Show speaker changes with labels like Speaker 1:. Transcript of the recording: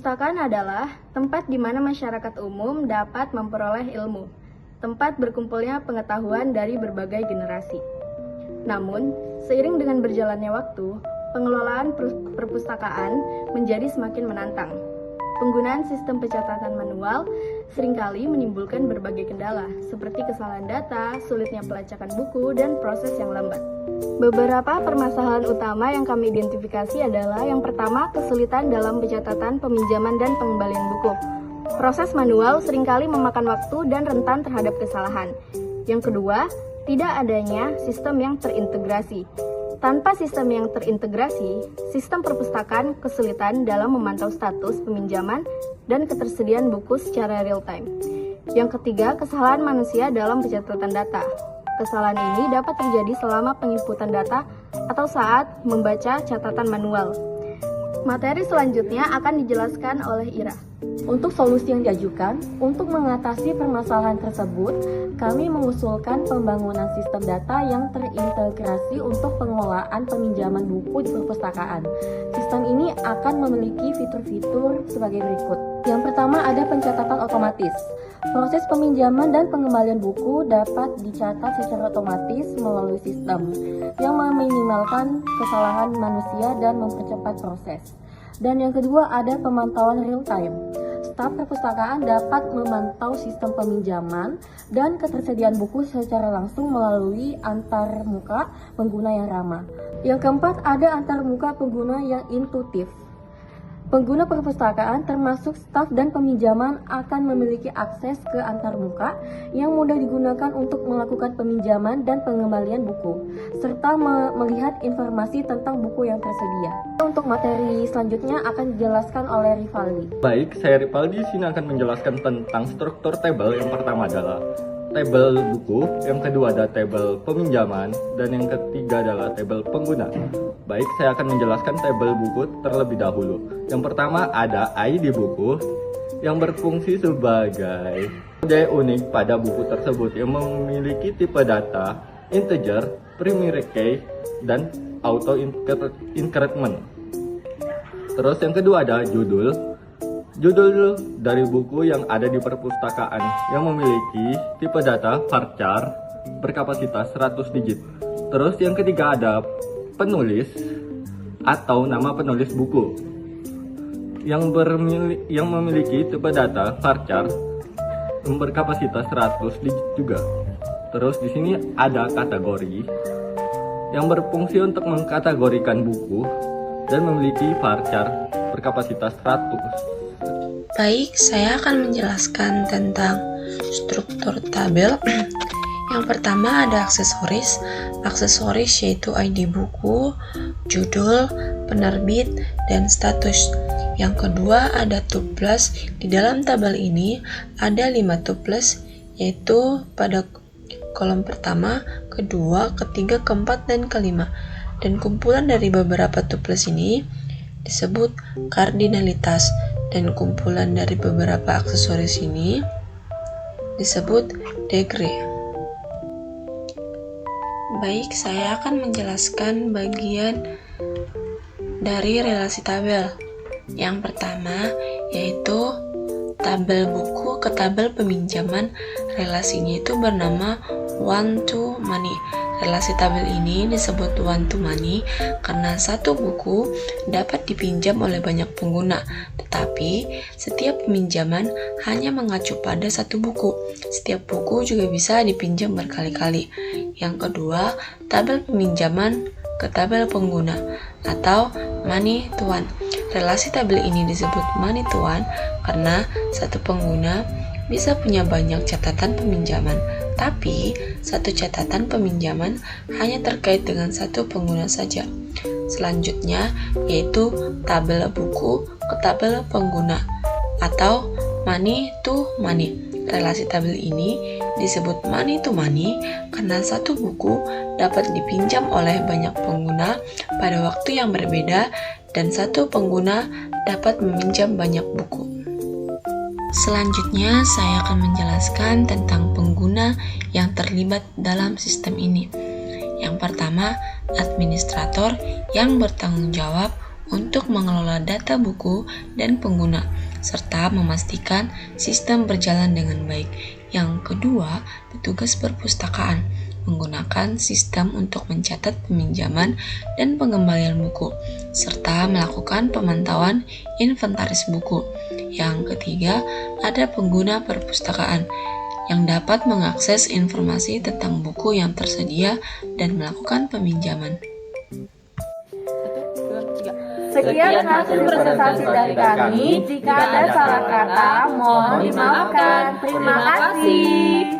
Speaker 1: Perpustakaan adalah tempat di mana masyarakat umum dapat memperoleh ilmu, tempat berkumpulnya pengetahuan dari berbagai generasi. Namun, seiring dengan berjalannya waktu, pengelolaan perpustakaan menjadi semakin menantang. Penggunaan sistem pencatatan manual seringkali menimbulkan berbagai kendala, seperti kesalahan data, sulitnya pelacakan buku, dan proses yang lambat. Beberapa permasalahan utama yang kami identifikasi adalah yang pertama, kesulitan dalam pencatatan, peminjaman, dan pengembalian buku. Proses manual seringkali memakan waktu dan rentan terhadap kesalahan. Yang kedua, tidak adanya sistem yang terintegrasi. Tanpa sistem yang terintegrasi, sistem perpustakaan kesulitan dalam memantau status peminjaman dan ketersediaan buku secara real-time. Yang ketiga, kesalahan manusia dalam pencatatan data. Kesalahan ini dapat terjadi selama penginputan data atau saat membaca catatan manual. Materi selanjutnya akan dijelaskan oleh Ira.
Speaker 2: Untuk solusi yang diajukan, untuk mengatasi permasalahan tersebut, kami mengusulkan pembangunan sistem data yang terintegrasi untuk pengelolaan peminjaman buku di perpustakaan. Sistem ini akan memiliki fitur-fitur sebagai berikut. Yang pertama ada pencatatan otomatis. Proses peminjaman dan pengembalian buku dapat dicatat secara otomatis melalui sistem yang meminimalkan kesalahan manusia dan mempercepat proses. Dan yang kedua ada pemantauan real time. Staf perpustakaan dapat memantau sistem peminjaman dan ketersediaan buku secara langsung melalui antarmuka pengguna yang ramah. Yang keempat ada antarmuka pengguna yang intuitif. Pengguna perpustakaan termasuk staf dan peminjaman akan memiliki akses ke antarmuka yang mudah digunakan untuk melakukan peminjaman dan pengembalian buku, serta melihat informasi tentang buku yang tersedia. Untuk materi selanjutnya akan dijelaskan oleh Rivaldi.
Speaker 3: Baik, saya Rivaldi di sini akan menjelaskan tentang struktur tabel. Yang pertama adalah tabel buku, yang kedua ada tabel peminjaman, dan yang ketiga adalah tabel pengguna. Baik, saya akan menjelaskan tabel buku terlebih dahulu. Yang pertama ada ID buku yang berfungsi sebagai kode unik pada buku tersebut yang memiliki tipe data integer, primary key, dan auto increment. Terus yang kedua ada judul. Judul dari buku yang ada di perpustakaan yang memiliki tipe data varchar berkapasitas 100 digit. Terus yang ketiga ada penulis atau nama penulis buku yang memiliki tipe data varchar berkapasitas 100 digit juga. Terus di sini ada kategori yang berfungsi untuk mengkategorikan buku dan memiliki varchar berkapasitas 100.
Speaker 4: Baik, saya akan menjelaskan tentang struktur tabel. Yang pertama ada aksesoris. Aksesoris yaitu ID buku, judul, penerbit, dan status. Yang kedua ada tuples. Di dalam tabel ini ada 5 tuples, yaitu pada kolom pertama, kedua, ketiga, keempat, dan kelima. Dan kumpulan dari beberapa tuples ini disebut kardinalitas. Dan kumpulan dari beberapa aksesoris ini disebut degree. Baik, saya akan menjelaskan bagian dari relasi tabel. Yang pertama yaitu tabel buku ke tabel peminjaman. Relasinya itu bernama one to many. Relasi tabel ini disebut one to many karena satu buku dapat dipinjam oleh banyak pengguna, tetapi setiap peminjaman hanya mengacu pada satu buku. Setiap buku juga bisa dipinjam berkali-kali. Yang kedua, tabel peminjaman ke tabel pengguna atau money to one. Relasi tabel ini disebut money to one karena satu pengguna bisa punya banyak catatan peminjaman, tapi satu catatan peminjaman hanya terkait dengan satu pengguna saja. Selanjutnya yaitu tabel buku ke tabel pengguna atau money to money. Relasi tabel ini disebut money to money karena satu buku dapat dipinjam oleh banyak pengguna pada waktu yang berbeda dan satu pengguna dapat meminjam banyak buku. Selanjutnya, saya akan menjelaskan tentang pengguna yang terlibat dalam sistem ini. Yang pertama, administrator yang bertanggung jawab untuk mengelola data buku dan pengguna, serta memastikan sistem berjalan dengan baik. Yang kedua, petugas perpustakaan menggunakan sistem untuk mencatat peminjaman dan pengembalian buku, serta melakukan pemantauan inventaris buku. Yang ketiga, ada pengguna perpustakaan yang dapat mengakses informasi tentang buku yang tersedia dan melakukan peminjaman.
Speaker 2: Sekian hasil presentasi dari kami. Jika ada salah kata, mohon dimaafkan. Terima kasih.